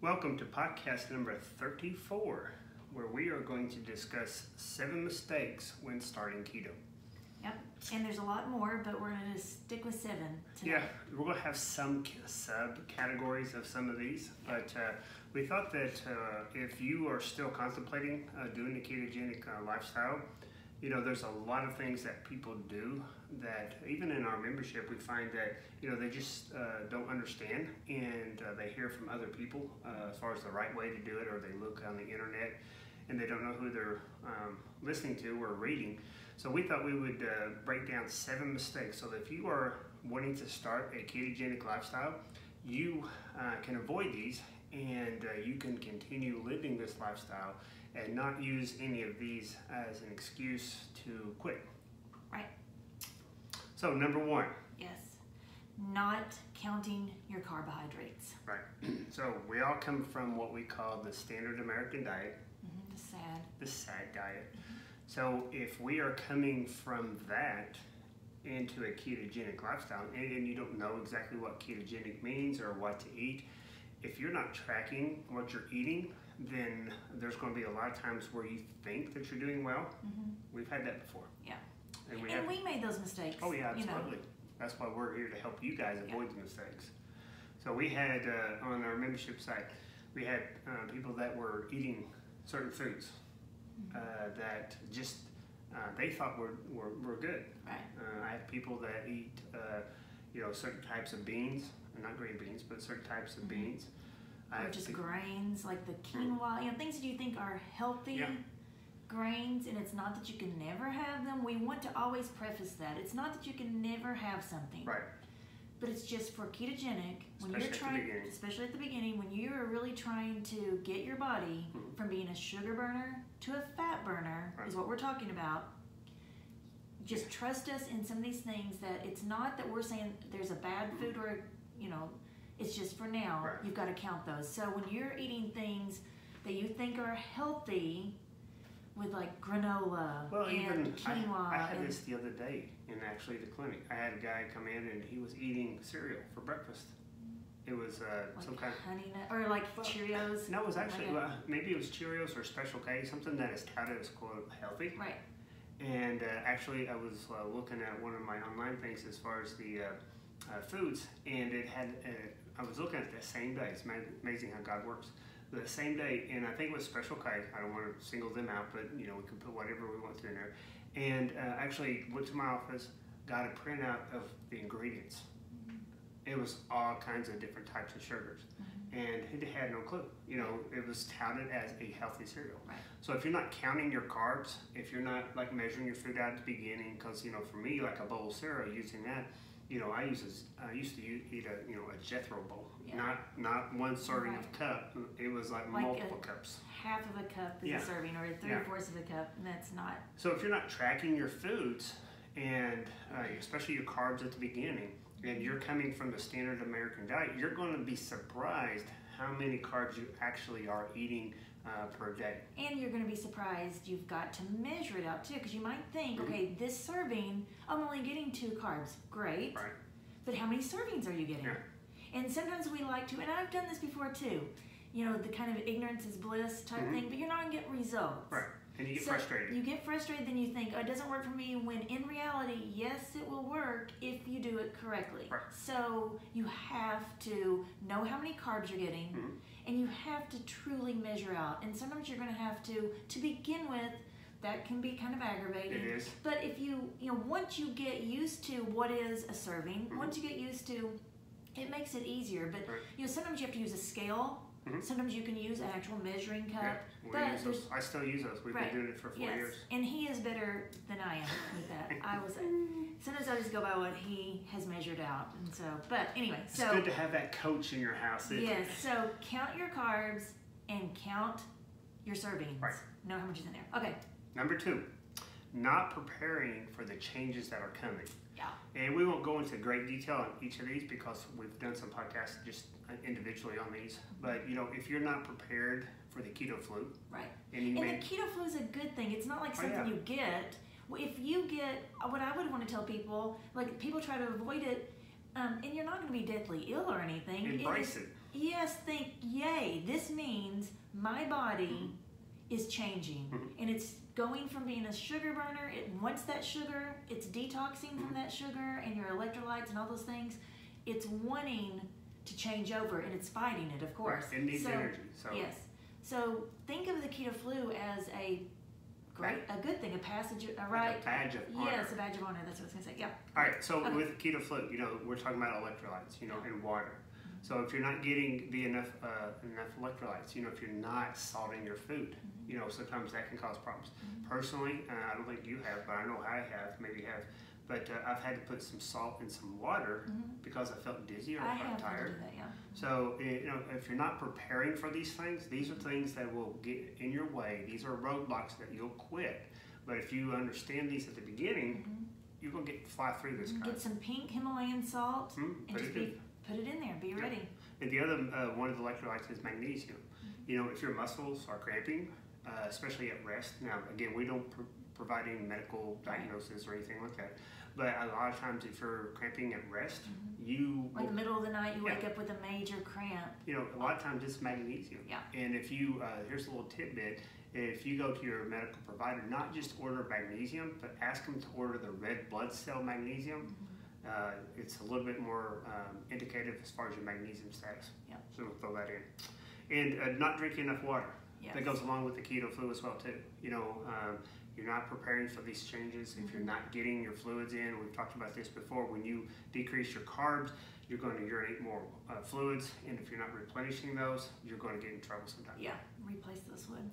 Welcome to podcast number 34, where we are going to discuss 7 mistakes when starting keto. Yep, and there's a lot more, but we're going to stick with 7 today. Yeah, we're going to have some subcategories of some of these, but we thought that if you are still contemplating doing the ketogenic lifestyle, you know, there's a lot of things that people do that even in our membership we find that, you know, they just don't understand, and they hear from other people as far as the right way to do it, or they look on the internet and they don't know who they're listening to or reading. So we thought we would break down 7 mistakes so that if you are wanting to start a ketogenic lifestyle, you can avoid these and you can continue living this lifestyle and not use any of these as an excuse to quit. Right. So number 1. Yes. Not counting your carbohydrates. Right. So we all come from what we call the standard American diet. Mm-hmm. The SAD diet. So if we are coming from that into a ketogenic lifestyle, and you don't know exactly what ketogenic means or what to eat, if you're not tracking what you're eating, then there's going to be a lot of times where you think that you're doing well. Mm-hmm. We've had that before. Yeah. And we made those mistakes. Oh yeah, absolutely. That's why we're here to help you guys avoid the mistakes. So we had on our membership site, we had people that were eating certain foods that just they thought were good. Right. I have people that eat you know, certain types of beans, not green beans, but certain types of beans. Or just grains like the quinoa, you know, things that you think are healthy grains, and it's not that you can never have them. We want to always preface that. It's not that you can never have something. Right. But it's just for ketogenic, when Especially you're trying, especially at the beginning, when you are really trying to get your body from being a sugar burner to a fat burner, is what we're talking about. Just trust us in some of these things, that it's not that we're saying there's a bad food or, you know, it's just for now. Right. You've got to count those. So when you're eating things that you think are healthy, with like granola and quinoa. I had this the other day in actually the clinic. I had a guy come in and he was eating cereal for breakfast. It was like some kind of honey nut, or like Cheerios. No, it was actually maybe it was Cheerios or Special K, something that is touted as quote healthy. Right. And actually, I was looking at one of my online things as far as the foods, and it had. I was looking at it the same day. It's amazing how God works. The same day, and I think it was Special K. I don't want to single them out, but you know, we can put whatever we want to in there. And actually went to my office, got a printout of the ingredients. It was all kinds of different types of sugars, and he had no clue. You know, it was touted as a healthy cereal. Right. So if you're not counting your carbs, if you're not like measuring your food out at the beginning, because you know, for me, like a bowl of cereal, using that. You know, I used to eat a Jethro bowl, not one serving of cup. It was like multiple cups. Half of a cup is a serving, or 3/4 of a cup, and that's not. So if you're not tracking your foods, and especially your carbs at the beginning, and you're coming from the standard American diet, you're going to be surprised how many carbs you actually are eating per day. And you're going to be surprised you've got to measure it out too, because you might think, okay, this serving, I'm only getting 2 carbs. Great. Right. But how many servings are you getting? Yeah. And sometimes we like to, and I've done this before too, you know, the kind of ignorance is bliss type thing, but you're not going to get results. Right. And you get frustrated. You get frustrated, then you think, oh, it doesn't work for me, when in reality, yes, it will work if you do it correctly. Right. So you have to know how many carbs you're getting, and you have to truly measure out. And sometimes you're going to have to begin with, that can be kind of aggravating. It is. But if you know, once you get used to what is a serving, once you get used to, it makes it easier. But you know, sometimes you have to use a scale. Sometimes you can use an actual measuring cup. Yeah, I still use those. We've been doing it for 4 years. And he is better than I am with that. Sometimes I just go by what he has measured out. And so, but anyway, it's good to have that coach in your house. Yes. So count your carbs and count your servings. Right. Know how much is in there. Okay. Number 2, not preparing for the changes that are coming. Yeah. And we won't go into great detail on each of these because we've done some podcasts just individually on these. But you know, if you're not prepared for the keto flu, right? And the keto flu is a good thing. It's not like something you get. If you get, what I would want to tell people, like people try to avoid it, and you're not going to be deathly ill or anything. Embrace it. Yes, think, yay, hey, this means my body is changing, and it's going from being a sugar burner. It wants that sugar. It's detoxing from that sugar and your electrolytes and all those things. It's wanting to change over, and it's fighting it, of course. Right. It needs energy. So yes. So think of the keto flu as a good thing, a passage, right? Like a badge of honor. Yes, a badge of honor. That's what I was going to say. Yeah. All right. So with keto flu, we're talking about electrolytes, and water. So if you're not getting enough electrolytes, if you're not salting your food, sometimes that can cause problems. Personally, I don't think you have, but I know I have, maybe have. But I've had to put some salt in some water because I felt dizzy or I felt tired. To do that, yeah. So if you're not preparing for these things, these are things that will get in your way. These are roadblocks that you'll quit. But if you understand these at the beginning, you're gonna fly through this. Get some pink Himalayan salt and just put it in there. Be ready. And the other one of the electrolytes is magnesium. If your muscles are cramping, especially at rest. Now, again, we don't provide any medical diagnosis or anything like that. But a lot of times, if you're cramping at rest, or in the middle of the night, you wake up with a major cramp. A lot of times it's magnesium. Yeah. And if you, here's a little tidbit. If you go to your medical provider, not just order magnesium, but ask them to order the red blood cell magnesium. It's a little bit more indicative as far as your magnesium status. Yeah. So we'll throw that in. And not drinking enough water. Yes. That goes along with the keto flu as well too. You're not preparing for these changes. If you're not getting your fluids in, we've talked about this before, when you decrease your carbs, you're going to urinate more fluids, and if you're not replenishing those, you're going to get in trouble sometimes. Yeah, replace those wood.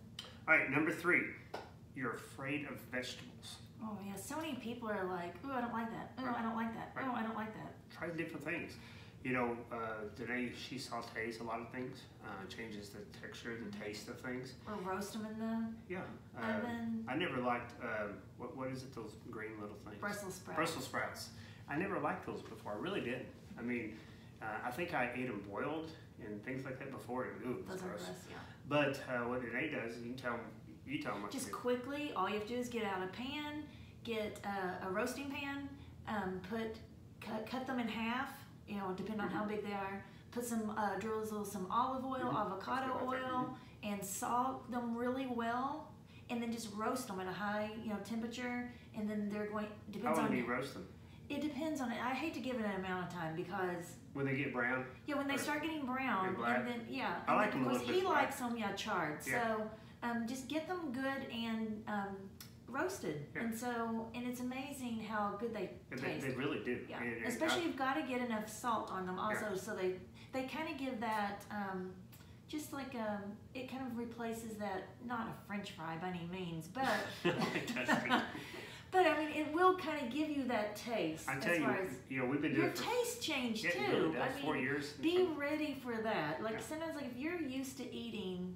All right, number 3, you're afraid of vegetables. Oh yeah, so many people are like, oh, I don't like that. Oh, I don't like that. Oh, I don't like that. Try different things. Today she sautés a lot of things, changes the texture, the taste of things. Or roast them in the oven. I never liked, what is it, those green little things? Brussels sprouts. Brussels sprouts. I never liked those before, I really didn't. I mean, I think I ate them boiled and things like that before. Those are gross, yeah. But what Renee does, you tell them what to do. Just quickly, all you have to do is get out a pan, get a roasting pan, cut them in half, depending on how big they are. Put drizzle some olive oil, avocado oil, and salt them really well, and then just roast them at a high, temperature. And then they're going. Depends How long on do you roast them? It depends on it. I hate to give it an amount of time because when they get brown. Yeah, when they start getting brown, and then I like them a little bit. He likes them charred. Yeah. So just get them good and roasted, and it's amazing how good they taste. They really do. Yeah, especially you've got to get enough salt on them also, so they kind of give that just like it kind of replaces that, not a French fry by any means, but but I mean it will kind of give you that taste. I tell you, we've been doing your taste change too. Really I mean, 4 years. Be ready for that. Like sometimes, like if you're used to eating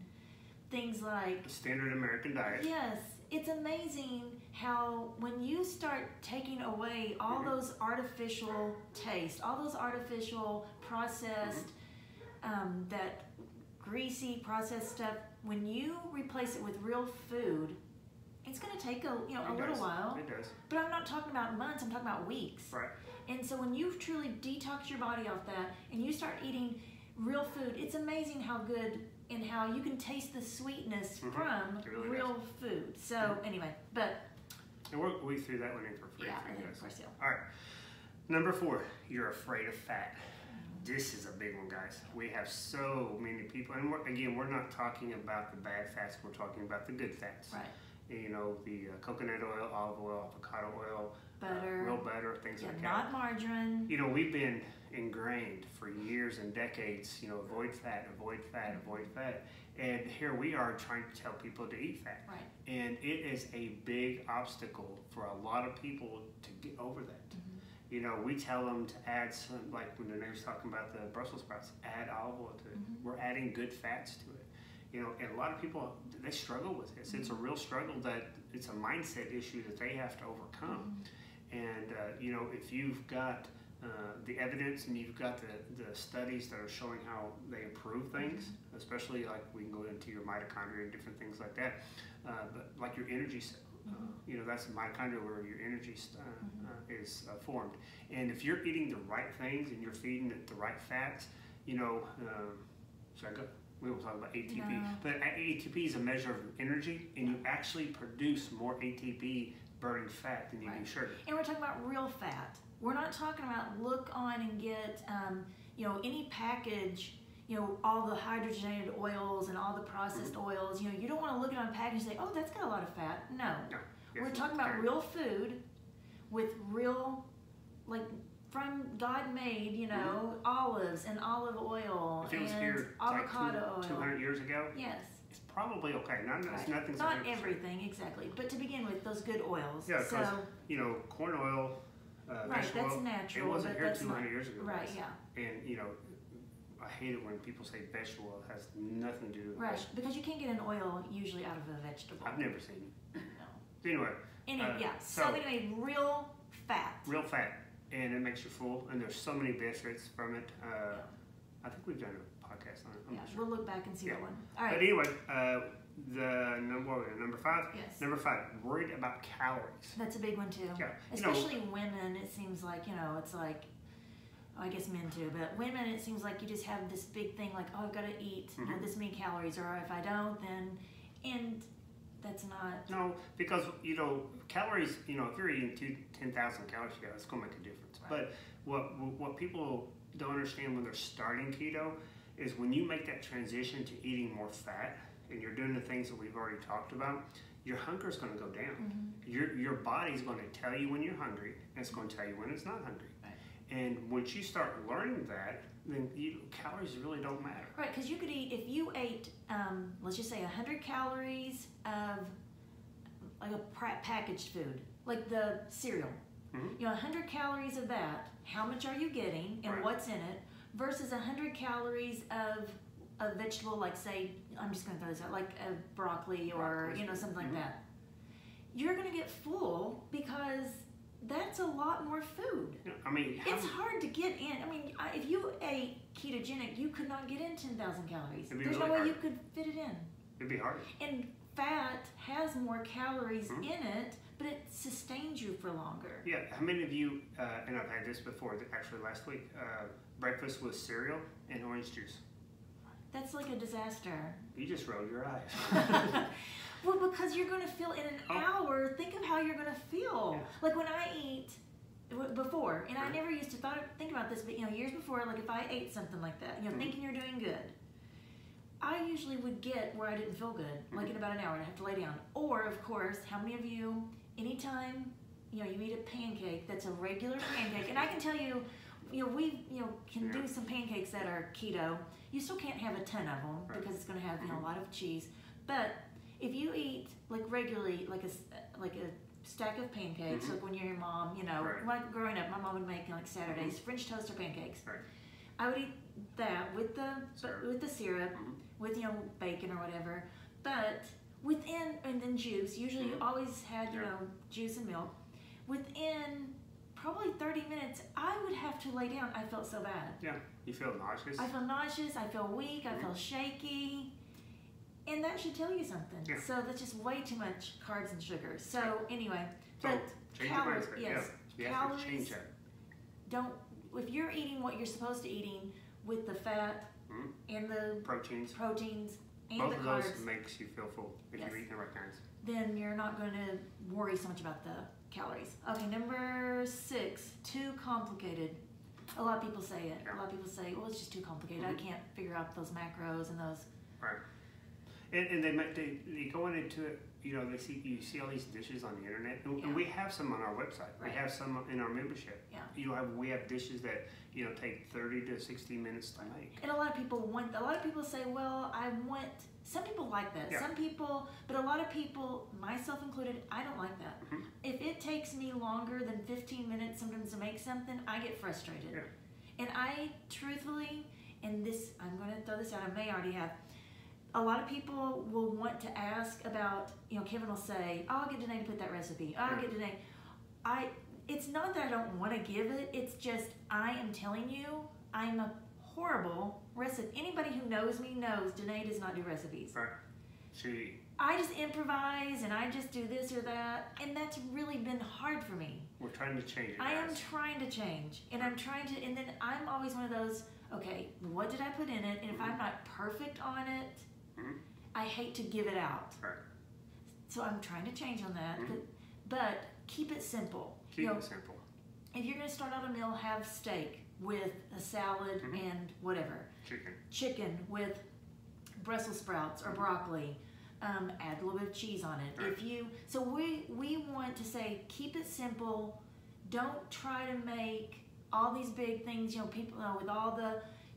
things like the standard American diet. Yes. It's amazing how when you start taking away all those artificial taste, all those artificial processed, that greasy processed stuff, when you replace it with real food, it's going to take a little while. It does. But I'm not talking about months, I'm talking about weeks. Right. And so when you truly detox your body off that and you start eating real food, it's amazing how good and how you can taste the sweetness from real food. So anyway, and we threw that one in for free. Yeah, for sale. All right. Number 4, you're afraid of fat. This is a big one, guys. We have so many people, and we're not talking about the bad fats. We're talking about the good fats. Right. The coconut oil, olive oil, avocado oil, butter, real butter, things like that. Not margarine. We've been ingrained for years and decades, avoid fat, avoid fat, avoid fat. And here we are trying to tell people to eat fat. Right. And it is a big obstacle for a lot of people to get over that. We tell them to add some, like when Renee was talking about the Brussels sprouts, add olive oil to it. We're adding good fats to it. And a lot of people, they struggle with this. It's a real struggle that it's a mindset issue that they have to overcome. And, if you've got the evidence and you've got the studies that are showing how they improve things, especially like we can go into your mitochondria and different things like that, but like your energy cell, that's the mitochondria where your energy is formed. And if you're eating the right things and you're feeding it the right fats, should I go? We will talk about ATP. No. But ATP is a measure of energy, and you actually produce more ATP burning fat than you do sugar. And we're talking about real fat. We're not talking about look on and get, any package, all the hydrogenated oils and all the processed oils. You don't want to look at on a package and say, oh, that's got a lot of fat. No. We're talking about real food with real, from God made, olives and olive oil if it was and here avocado oil. 200 years ago, yes, it's probably okay. Nothing's not 100%. everything exactly, but to begin with, those good oils. Yeah, because corn oil, vegetable that's oil, natural. it wasn't but here that's 200 years ago. Right, yeah. And I hate it when people say vegetable oil. It has nothing to do with Right, because you can't get an oil usually out of a vegetable. I've never seen it. No. Anyway. So anyway, real fat. Real fat. And it makes you full, and there's so many benefits from it. I think we've done a podcast on it. I'm not sure. We'll look back and see that one. All right. But anyway, the number 5. Yes. Number 5, worried about calories. That's a big one too. Yeah. Especially women, it seems like it's like, I guess men too, but women, it seems like you just have this big thing like, oh, I've got to eat this many calories, or if I don't, then, and that's not. No, because calories. If you're eating 10,000 calories, it's going to make a difference. Right. But what people don't understand when they're starting keto is when you make that transition to eating more fat, and you're doing the things that we've already talked about, your hunger is going to go down. Your body's going to tell you when you're hungry, and it's going to tell you when it's not hungry. Right. And once you start learning that, then calories really don't matter. Right, because you could eat, if you ate, let's just say 100 calories of like a packaged food, like the cereal. 100 calories of that, how much are you getting and what's in it, versus 100 calories of a vegetable, like say, I'm just going to throw this out, like a broccoli or something like that. You're going to get full because that's a lot more food. It's hard to get in. If you ate ketogenic, you could not get in 10,000 calories. There's really no way hard. you could fit it in. It'd be hard. And fat has more calories in it, but it sustains you for longer. Yeah, how many of you, and I've had this before, actually last week, breakfast with cereal and orange juice? That's like a disaster. You just rolled your eyes. Well, because you're going to feel in an hour, think of how you're going to feel. Yeah. Like when I eat, before, and I never used to think about this, but years before, like if I ate something like that, thinking you're doing good, I usually would get where I didn't feel good, like in about an hour, and I have to lay down. Or, of course, how many of you, anytime, you eat a pancake that's a regular pancake, and I can tell you, we, can do some pancakes that are keto. You still can't have a ton of them because it's going to have, a lot of cheese. But if you eat, like regularly, like a stack of pancakes, like when you're your mom, like growing up, my mom would make, like Saturdays, French toast or pancakes. I would eat that with the syrup, with bacon or whatever, but and then juice. Usually, you always had juice and milk. Within probably 30 minutes, I would have to lay down. I felt so bad. Yeah, you feel nauseous. I feel nauseous. I feel weak. I feel shaky, and that should tell you something. Yeah. So that's just way too much carbs and sugar. So anyway, but change calories, your mindset. You have to change that. Don't. If you're eating what you're supposed to eating with the fat and the proteins and both the of carbs, those makes you feel full if you're eating the right kinds. Then you're not going to worry so much about the calories. Okay, number 6, too complicated. A lot of people say it. A lot of people say, well, it's just too complicated. I can't figure out those macros and those. Right. And they going into it. You see all these dishes on the internet, and we have some on our website. We have some in our membership. Yeah. We have dishes that take 30 to 60 minutes to make. And a lot of people say, well, I want. Some people like that. Yeah. Some people, but a lot of people, myself included, I don't like that. If it takes me longer than 15 minutes sometimes to make something, I get frustrated. Yeah. And I truthfully, and this, I'm going to throw this out. I may already have. A lot of people will want to ask about, Kevin will say, oh, I'll get Danae to put that recipe. Oh, I'll get Danae. It's not that I don't want to give it. It's just, I am telling you, I'm a horrible recipe. Anybody who knows me knows Danae does not do recipes. Right. I just improvise and I just do this or that, and that's really been hard for me. We're trying to change it. I am trying to change, and I'm trying to, and then I'm always one of those, okay, what did I put in it? And if I'm not perfect on it, I hate to give it out. Right. So I'm trying to change on that. But keep it simple. Keep it simple. If you're going to start out a meal, have steak with a salad and whatever. Chicken with Brussels sprouts or broccoli. Add a little bit of cheese on it. Right. So we want to say keep it simple. Don't try to make all these big things. People with all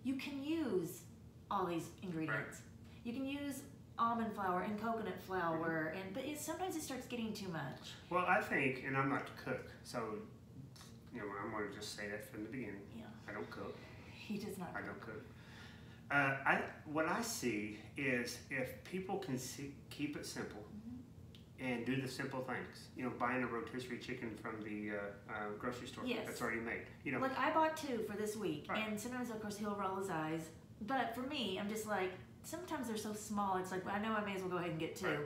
you can use all these ingredients. Right. You can use almond flour and coconut flour, but sometimes it starts getting too much. Well, I think, and I'm not a cook, so I'm going to just say that from the beginning. Yeah. I don't cook. He does not. I don't cook. What I see is if people can keep it simple and do the simple things, buying a rotisserie chicken from the grocery store that's already made. Look, I bought 2 for this week, and sometimes, of course, he'll roll his eyes. But for me, I'm just like, sometimes they're so small, it's like, well, I know I may as well go ahead and get 2. Right.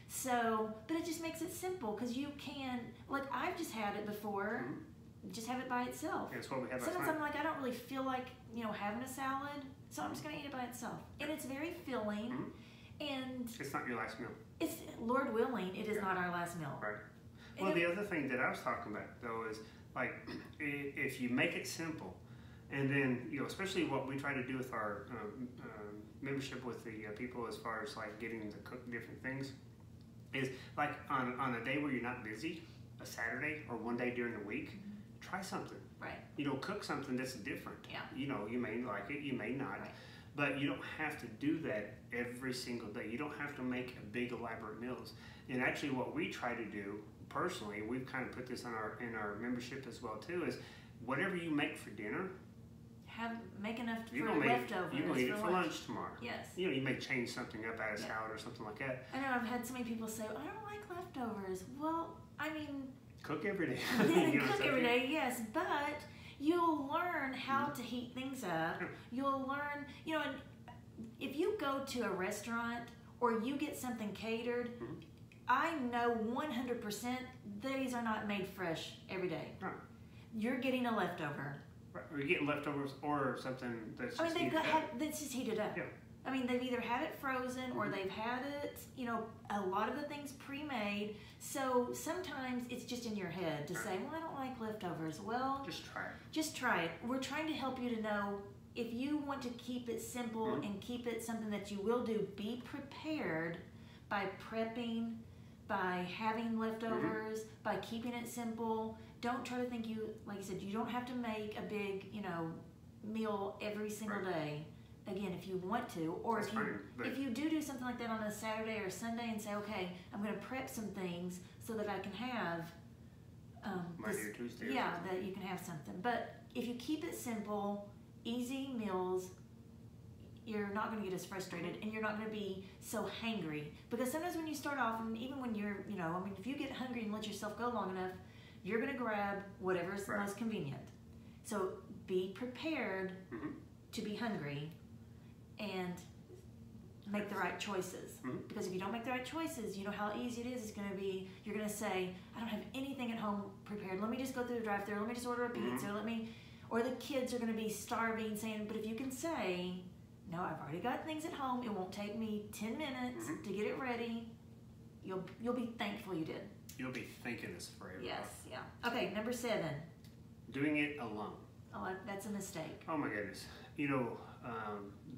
So, but it just makes it simple because you can, like, I've just had it before, just have it by itself. That's what we had last Sometimes night. I'm like, I don't really feel like, having a salad, so I'm just going to eat it by itself. And it's very filling, and it's not your last meal. It's, Lord willing, it is not our last meal. Right. Well, the other thing that I was talking about, though, is, like, if you make it simple, and then, especially what we try to do with our membership with the people as far as, like, getting to cook different things, is, like, on a day where you're not busy, a Saturday or one day during the week, try something. Right. Cook something that's different. Yeah. You may like it, you may not. Right. But you don't have to do that every single day. You don't have to make big elaborate meals. And actually what we try to do, personally, we've kind of put this in our membership as well too, is whatever you make for dinner, make enough for leftovers. You're going to eat it for lunch tomorrow. Yes. You may change something up, add a salad or something like that. I know I've had so many people say, I don't like leftovers. Well, I mean... Cook every day. Cook every day, yes. But you'll learn how to heat things up. You'll learn, and if you go to a restaurant or you get something catered, I know 100% these are not made fresh every day. Right. You're getting a leftover. Right. Or you're getting leftovers or something that's just heated up. That's just heated up. Yeah. I mean, they've either had it frozen or they've had it, a lot of the things pre-made. So sometimes it's just in your head to say, well, I don't like leftovers. Well, just try it. Just try it. We're trying to help you to know if you want to keep it simple and keep it something that you will do, be prepared by prepping, by having leftovers, by keeping it simple. Don't try to think like you said, you don't have to make a big, meal every single day. Again, if you want to, or if you do something like that on a Saturday or Sunday and say, okay, I'm going to prep some things so that I can have Monday or Tuesday. That you can have something. But if you keep it simple, easy meals, you're not going to get as frustrated and you're not going to be so hangry. Because sometimes when you start off, and even when you're, if you get hungry and let yourself go long enough, you're going to grab whatever is most convenient. So be prepared to be hungry and make the right choices. Because if you don't make the right choices, you know how easy it is. It's going to be, you're going to say, I don't have anything at home prepared. Let me just go through the drive-thru. Let me just order a pizza. Or the kids are going to be starving, saying, but if you can say, no, I've already got things at home. It won't take me 10 minutes to get it ready. You'll be thankful you did. You'll be thinking this forever. Yes, yeah. Okay, number 7. Doing it alone. Oh, that's a mistake. Oh my goodness.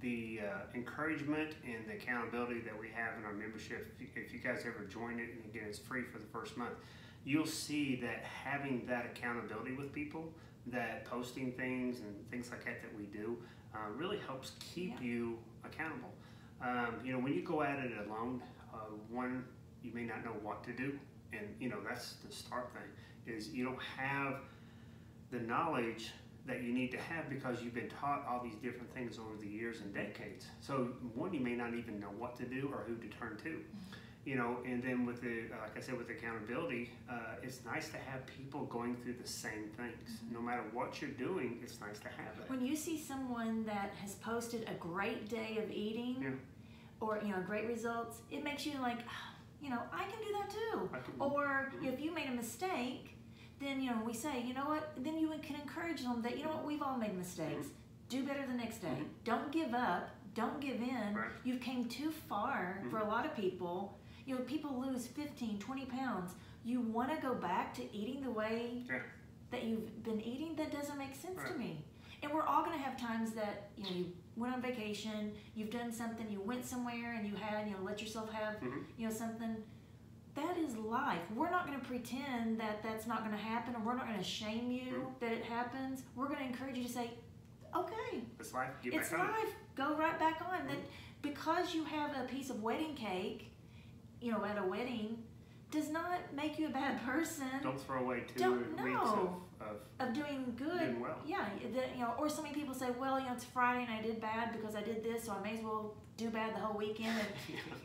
The encouragement and the accountability that we have in our membership, if you guys ever join it, and again, it's free for the first month, you'll see that having that accountability with people, that posting things and things like that we do, really helps keep you accountable. When you go at it alone, one, you may not know what to do, and that's the start thing, is you don't have the knowledge that you need to have because you've been taught all these different things over the years and decades. So one, you may not even know what to do or who to turn to. And then with the, like I said, with accountability, it's nice to have people going through the same things. No matter what you're doing, it's nice to have that. When you see someone that has posted a great day of eating, or great results, it makes you like, I can do that too. Or if you made a mistake, then we say, you know what? Then you can encourage them that we've all made mistakes. do better the next day. Don't give up. Don't give in. Right. You've came too far for a lot of people. You know, people lose 15, 20 pounds. You want to go back to eating the way that you've been eating? That doesn't make sense to me. And we're all going to have times that, you know, you went on vacation, you've done something, you went somewhere and you had, you know, let yourself have, you know, something. That is life. We're not going to pretend that that's not going to happen, or we're not going to shame you that it happens. We're going to encourage you to say, okay, it's life. It's life. Go right back on. That because you have a piece of wedding cake, you know, at a wedding, does not make you a bad person. Don't throw away 2 weeks of doing good. Doing well. Yeah, you know, or so many people say, well, you know, it's Friday and I did bad because I did this, so I may as well do bad the whole weekend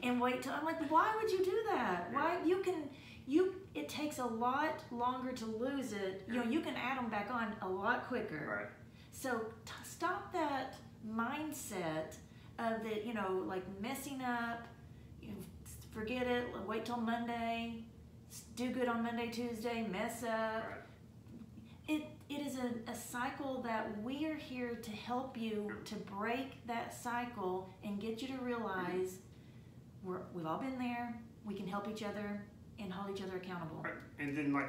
and wait till. I'm like, why would you do that? Why it takes a lot longer to lose it. You know, you can add them back on a lot quicker. Right. So stop that mindset of the, you know, like messing up. You know, forget it. Wait till Monday. Do good on Monday, Tuesday. Mess up. Right. It is a cycle that we are here to help you to break that cycle and get you to realize we've all been there. We can help each other and hold each other accountable. Right. And then, like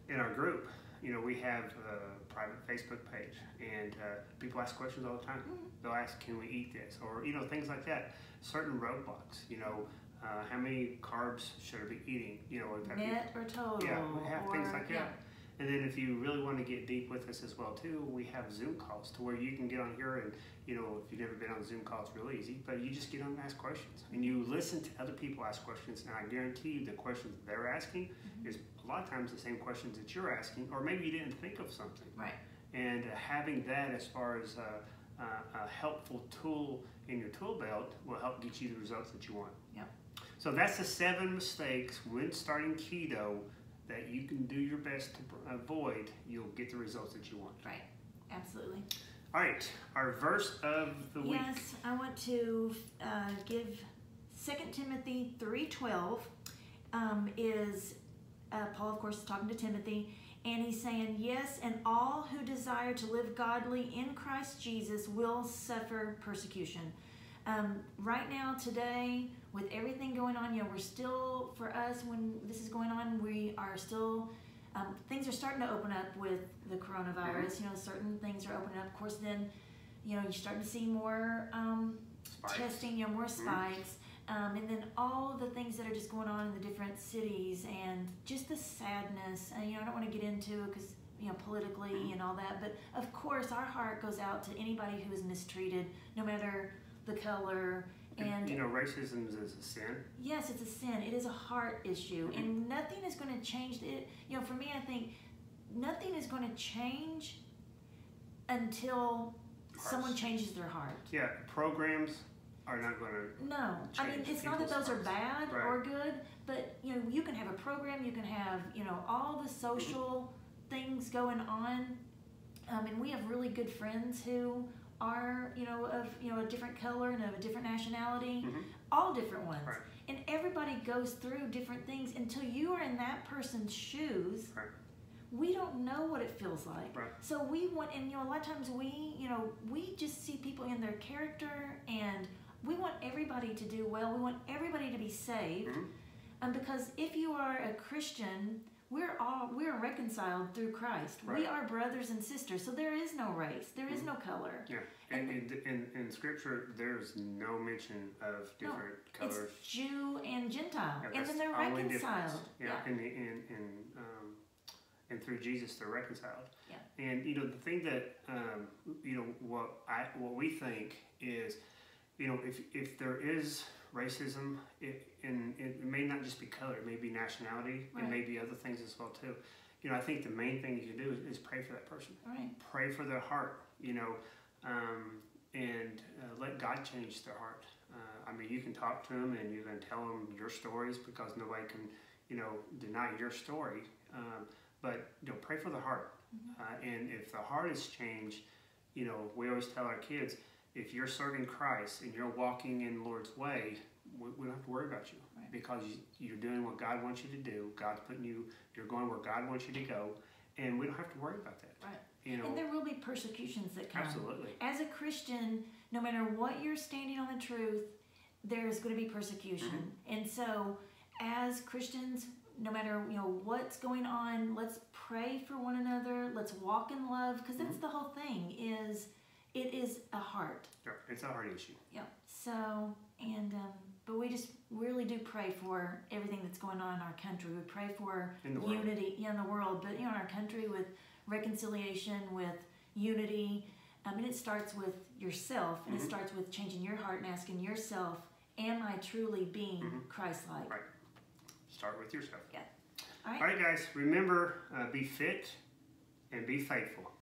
in our group, you know, we have a private Facebook page, and people ask questions all the time. They'll ask, "Can we eat this?" Or, you know, things like that. Certain roadblocks. You know, how many carbs should I be eating? You know, net or total. Yeah, we have things like that. Yeah. And then if you really want to get deep with us as well too, we have Zoom calls to where you can get on here and, you know, if you've never been on Zoom call, it's real easy, but you just get on and ask questions. And you listen to other people ask questions, and I guarantee you the questions they're asking is a lot of times the same questions that you're asking, or maybe you didn't think of something. Right. And having that as far as a helpful tool in your tool belt will help get you the results that you want. Yep. So that's the 7 mistakes when starting keto that you can do your best to avoid. You'll get the results that you want. Right. Absolutely. All right. Our verse of the week. Yes, I want to give 2 Timothy 3:12 is Paul, of course, is talking to Timothy, and he's saying, yes, and all who desire to live godly in Christ Jesus will suffer persecution. Right now, today, with everything going on, you know, we're still, for us, when this is going on, we are still, things are starting to open up with the coronavirus. You know, certain things are opening up. Of course, then, you know, you're starting to see more testing, you know, more spikes. And then all the things that are just going on in the different cities, and just the sadness. And, you know, I don't want to get into it because, you know, politically and all that. But, of course, our heart goes out to anybody who is mistreated, no matter the color. And you know, racism is a sin. Yes, it's a sin. It is a heart issue, and nothing is going to change it. You know, for me, I think nothing is going to change until someone changes their heart. Yeah, programs are not going to. No, I mean, it's not that those are bad or good, but you know, you can have a program, you can have, you know, all the social things going on, and we have really good friends who are, you know, of, you know, a different color and of a different nationality, all different ones. Right. And everybody goes through different things until you are in that person's shoes. Right. We don't know what it feels like. Right. So we want, and you know, a lot of times we, you know, we just see people in their character, and we want everybody to do well. We want everybody to be saved. Because if you are a Christian, we're reconciled through Christ. Right. We are brothers and sisters. So there is no race. There is no color. Yeah. And in Scripture, there's no mention of different colors. It's Jew and Gentile. Yeah, and then they're reconciled. Yeah. And through Jesus, they're reconciled. Yeah. And, you know, the thing that, you know, what we think is, you know, if there is racism, it may not just be color, it may be nationality, it may be other things as well too. You know, I think the main thing you can do is pray for that person. Right. Pray for their heart, you know, and let God change their heart. I mean, you can talk to them and you can tell them your stories, because nobody can, you know, deny your story. But, you know, pray for the heart. And if the heart is changed, you know, we always tell our kids, if you're serving Christ and you're walking in the Lord's way, we don't have to worry about you, because you're doing what God wants you to do. God's putting you, you're going where God wants you to go, and we don't have to worry about that. Right. You know, and there will be persecutions that come. absolutely. As a Christian, no matter what you're standing on the truth, there's going to be persecution. And so, as Christians, no matter what's going on, let's pray for one another. Let's walk in love, because that's the whole thing. It is a heart. Yeah, it's a heart issue. Yeah. So, but we just really do pray for everything that's going on in our country. We pray for unity in the world, but in our country, with reconciliation, with unity. And it starts with yourself, and it starts with changing your heart and asking yourself, am I truly being Christ-like? Right. Start with yourself. Yeah. All right, guys, remember, be fit and be faithful.